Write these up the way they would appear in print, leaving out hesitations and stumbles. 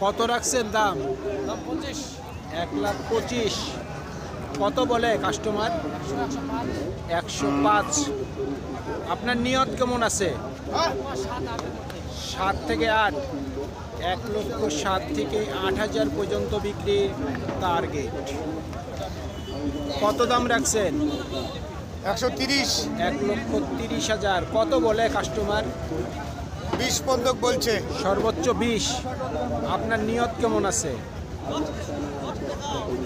কত রাখছেন দাম? 1,25,000। কত বলে কাস্টমার? 105। আপনার নিয়ত কেমন আছে? 7 থেকে 8। 1,07,000 থেকে 8,000 পর্যন্ত বিক্রির টার্গেট। কত দাম রাখছেন? 130। 1,30,000। কত বলে কাস্টমার? 20 বন্ধক বলছে। সর্বোচ্চ 20। আপনার নিয়ত কেমন আছে?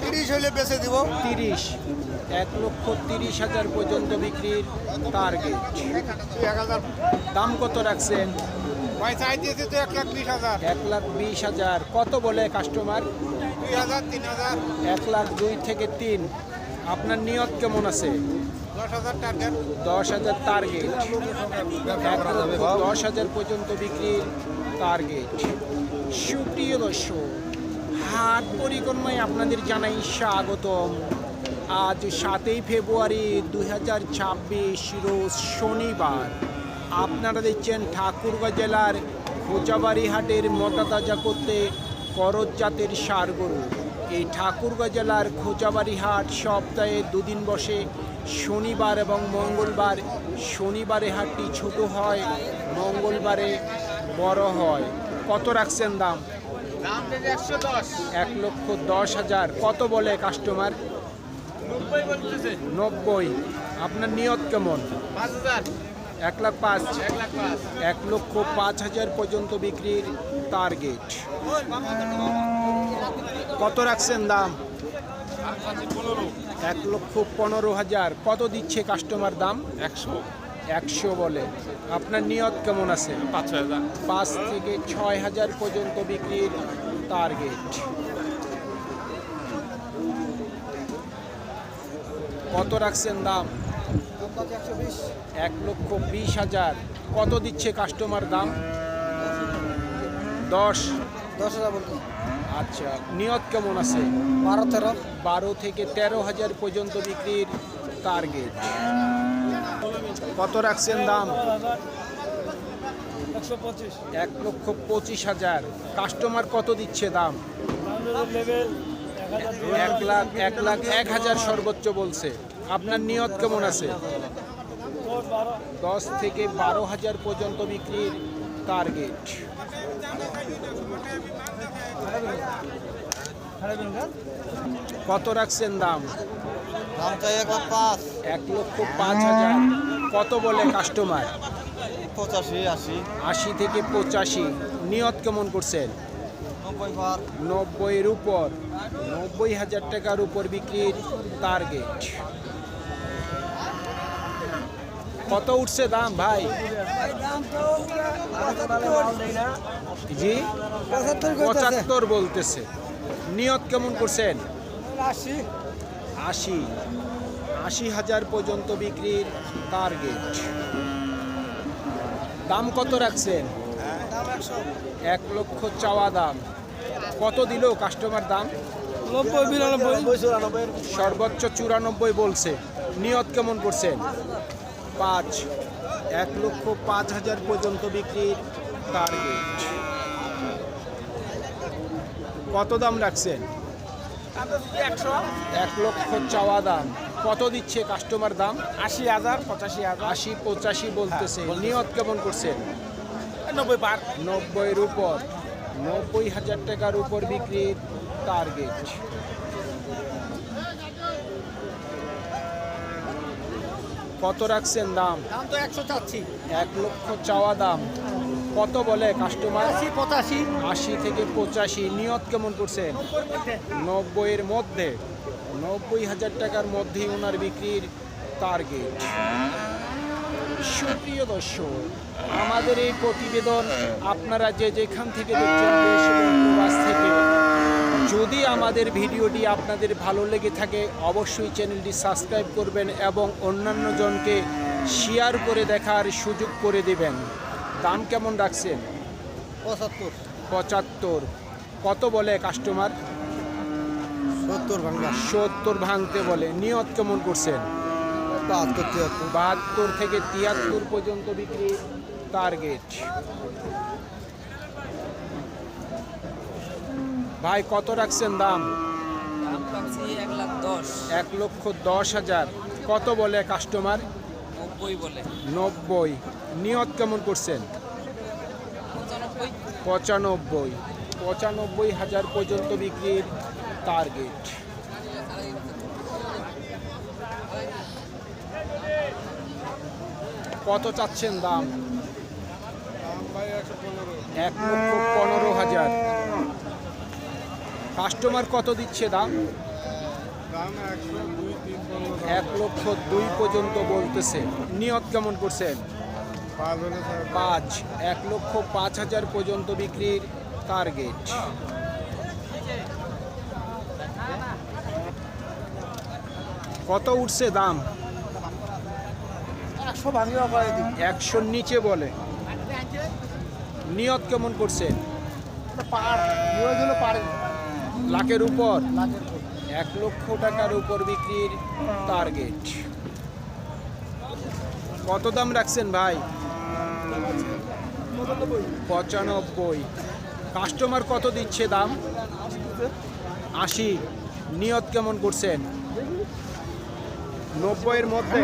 30 হলে বেচে দিব। 30। 1,30,000 পর্যন্ত বিক্রির টার্গেট। 1000 দাম কত রাখছেন? ভাই চাই দিয়েছে তো 1,20,000। 1,20,000। কত বলে কাস্টমার? 2000 3000 1,02,000 থেকে 3। আপনার নিয়ত কেমন আছে? 10,000 টার্গেট। 10,000 টার্গেট। 10,000 পর্যন্ত বিক্রির টার্গেট। সুপ্রিয় দর্শক, হাট পরিক্রমায় আপনাদের জানাই স্বাগতম। আজ 7 ফেব্রুয়ারি 2026 রোজ শনিবার। আপনারা দেখছেন ঠাকুরগাঁ জেলার খোঁচাবাড়ি হাটের মোটা তাজা করতে করজ জাতের ষাঁড় গরু। এই ঠাকুরগাঁ জেলার খোঁচাবাড়ি হাট সপ্তাহে 2 দিন বসে, শনিবার এবং মঙ্গলবার। শনিবারে হাটটি ছোট হয়, মঙ্গলবারে বড় হয়। কত রাখছেন দাম? 1,10,000। কত বলে কাস্টমার? 90। আপনার নিয়ত কেমন? 1,05,000। 1,05,000 পর্যন্ত বিক্রির টার্গেট। কত রাখছেন দাম? 1,15,000। কত দিচ্ছে কাস্টমার দাম? 100 বলে। আপনার নিয়ত কেমন আছে? 5 থেকে 6,000 পর্যন্ত বিক্রির টার্গেট। কত রাখছেন দাম? 1,20,000। কত দিচ্ছে কাস্টমার দাম? 10,000 বলতে। আচ্ছা, নিয়ত কেমন আছে? 12 থেকে 13,000 পর্যন্ত বিক্রির টার্গেট। কত রাখছেন দাম? 1,25,000। কাস্টমার কত দিচ্ছে দাম? 1,01,000 সর্বোচ্চ বলছে। আপনার নিয়ত কেমন আছে? 10 থেকে 12,000 পর্যন্ত বিক্রির টার্গেট। কত রাখছেন দাম? 1,05,000। কত বলে কাস্টমার? 80 থেকে 85। নিয়ত কেমন করছেন? 90-এর উপর। 90,000 টাকার উপর বিক্রির টার্গেট। কত উঠছে দাম ভাই? জি 75 বলতেছে। নিয়ত কেমন করছেন? 80,000 পর্যন্ত বিক্রির টার্গেট। দাম কত রাখছেন? 1 লক্ষ চাওয়া দাম। কত দিল কাস্টমার দাম? 90-92 সর্বোচ্চ 94 বলছে। নিয়ত কেমন করছেন? 5। 1,05,000 পর্যন্ত বিক্রির টার্গেট। কত দাম রাখছেন? 1 লক্ষ চাওয়া দাম। কত দিচ্ছে কাস্টমার দাম? 80,000 85,000 80-85 বলতেছে। নিয়ত কেমন করছেন? 90 পার। 90-এর উপর। 90,000 টাকার উপর বিক্রির টার্গেট। কত রাখছেন দাম? দাম তো 100 চাচ্ছি। 1 লক্ষ চাওয়া দাম। কত বলে কাস্টমার? 80-85 80 থেকে 85। নিয়ত কেমন করছেন? 90-এর মধ্যে। 90,000 টাকার মধ্যেই ওনার বিক্রির টার্গেট। সুপ্রিয় দর্শক, আমাদের এই প্রতিবেদন আপনারা যে যেখান থেকে দেখছেন, দেশ এবং প্রবাস থেকে, যদি আমাদের ভিডিওটি আপনাদের ভালো লেগে থাকে অবশ্যই চ্যানেলটি সাবস্ক্রাইব করবেন এবং অন্যান্য জনকে শেয়ার করে দেখার সুযোগ করে দেবেন। দাম কেমন রাখছেন? 75। কত বলে কাস্টমার? 70 ভাঙতে বলে। নিয়ত কেমন করছেন? 72 থেকে 73 পর্যন্ত বিক্রির টার্গেট। ভাই কত রাখছেন দাম? দাম পাচ্ছি 1,10,000 1,10,000। কত বলে কাস্টমার? 90 বলে 90। নিয়ত কেমন করছেন? 95 95,000 পর্যন্ত বিক্রির টার্গেট। কত চাচ্ছেন দাম? 1,15,000। কাস্টমার কত দিচ্ছে দাম? 1,02,000 পর্যন্ত বলতেছে। নিয়ত কেমন করছেন? 5। 1,05,000 পর্যন্ত বিক্রির টার্গেট। কত উঠছে দাম? 100 ভাঙিও করে দিই 100 নিচে বলে। নিয়ত কেমন করছেন? পার নিয়ে দিলে পারে লাখের উপর। লাখের 1 লক্ষ টাকার উপর বিক্রির টার্গেট। কত দাম রাখছেন ভাই? 95। কাস্টমার কত দিচ্ছে দাম? 80। নিয়ত কেমন করছেন? 90-এর মধ্যে।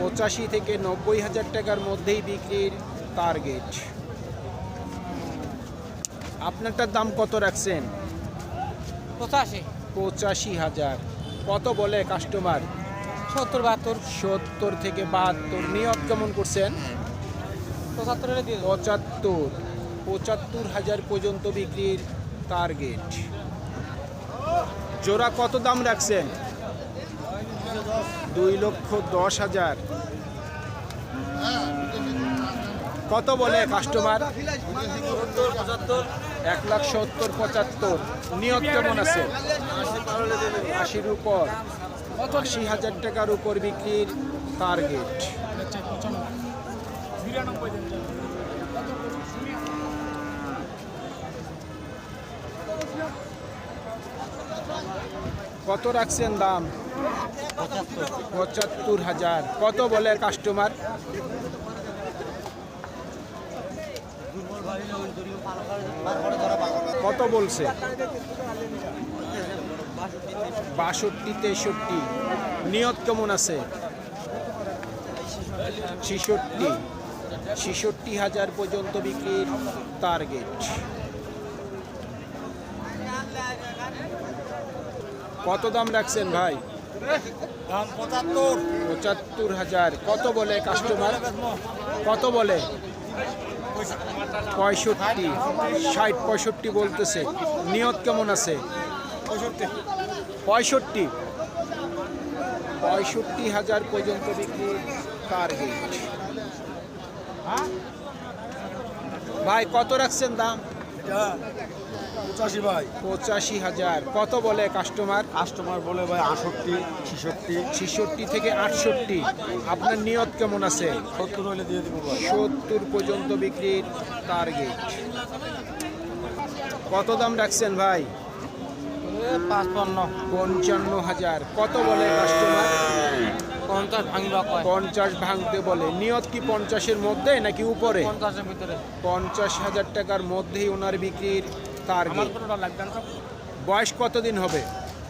85 থেকে 90,000 টাকার মধ্যেই বিক্রির টার্গেট। আপনারটার দাম কত রাখছেন? 85 85,000। কত বলে কাস্টমার? 70 70 থেকে 72। নিয়ত কেমন করছেন? 72 এর দিয়ে 75,000 পর্যন্ত বিক্রির টার্গেট। জোড়া কত দাম রাখছেন? 2,10,000। কত বলে কাস্টমার? 1,70,75। নিয়ত কেমন আছে? 80-র উপর। 80,000 টাকার উপর বিক্রির টার্গেট। কত রাখছেন দাম? 75,000। কত বলে কাস্টমার? কত বলছে? 62-63। নিয়ত কেমন আছে? 66,000 পর্যন্ত বিক্রির টার্গেট। কত দাম রাখছেন ভাই? দাম 75 75,000। কত বলে কাস্টমার? কত বলে? 65। 60-65 বলতেছে। নিয়ত কেমন আছে? 65। 65,000 পর্যন্ত বিক্রির টার্গেট। ভাই কত রাখছেন দাম? 85 ভাই 85,000। কত বলে কাস্টমার? কাস্টমার বলে ভাই 68 66 66 থেকে 68। আপনার নিয়ত কেমন আছে? 70 হলে দিয়ে দিব ভাই 70 পর্যন্ত বিক্রির টার্গেট। কত দাম রাখছেন ভাই? 55 55,000। কত বলে কাস্টমার? 50 ভাঙিবা কয় 50 ভাঙতে বলে। নিয়ত কি 50-এর মধ্যে নাকি উপরে? 50 এর ভিতরে 50,000 টাকার মধ্যেই ওনার বিক্রির টার্গেট। কোনটা লাগবে না বয়স কতদিন হবে?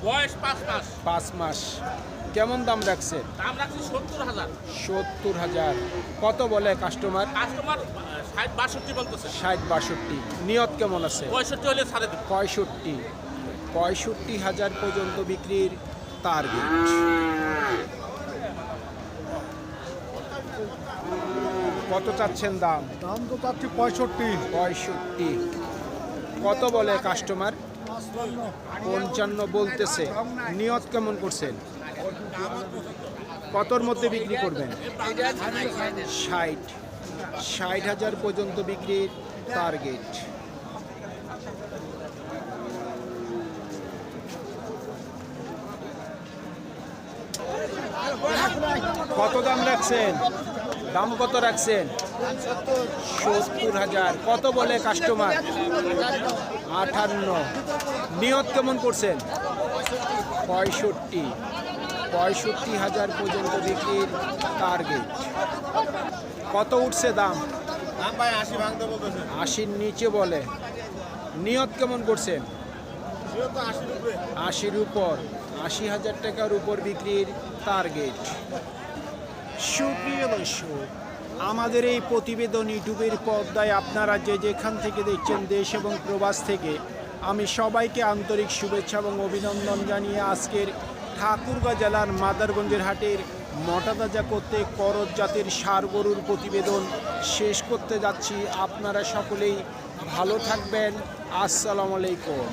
বয়স 5 মাস 5 মাস। কেমন দাম রাখছে? দাম রাখছি 70,000 70,000। কত বলে কাস্টমার? কাস্টমার 60 62 বলতেছে 60-62। নিয়ত কেমন আছে? 65 হলে ছাড়ে দেব 65,000 পর্যন্ত বিক্রির টার্গেট। কত চাচ্ছেন দাম? দাম তো চাচ্ছি 65 65। কত বলে কাস্টমার? 55 বলতেছে। নিয়ত কেমন করছেন? কতর মধ্যে বিক্রি করবেন? 60,000 পর্যন্ত বিক্রির টার্গেট। কত দাম রাখছেন? দাম কত রাখছেন? 70,000। কত বলে কাস্টমার? 58। নিয়ত কেমন করছেন? 65,000 পর্যন্ত বিক্রির টার্গেট। কত উঠছে দাম? দাম ভাই 80 ভাঙতে বলতেছে 80-র নিচে বলে। নিয়ত কেমন করছেন? 80-র উপর, 80,000 টাকার উপর বিক্রির টার্গেট। সুপ্রিয় দর্শক, আমাদের এই প্রতিবেদন ইউটিউবের পর্দায় আপনারা যে যেখান থেকে দেখছেন, দেশ এবং প্রবাস থেকে, আমি সবাইকে আন্তরিক শুভেচ্ছা এবং অভিনন্দন জানিয়ে আজকের ঠাকুরগাঁও জেলার মাদারগঞ্জের হাটের মোটা তাজা করতে করজ জাতের ষাঁড় গরুর প্রতিবেদন শেষ করতে যাচ্ছি। আপনারা সকলেই ভালো থাকবেন। আসসালামু আলাইকুম।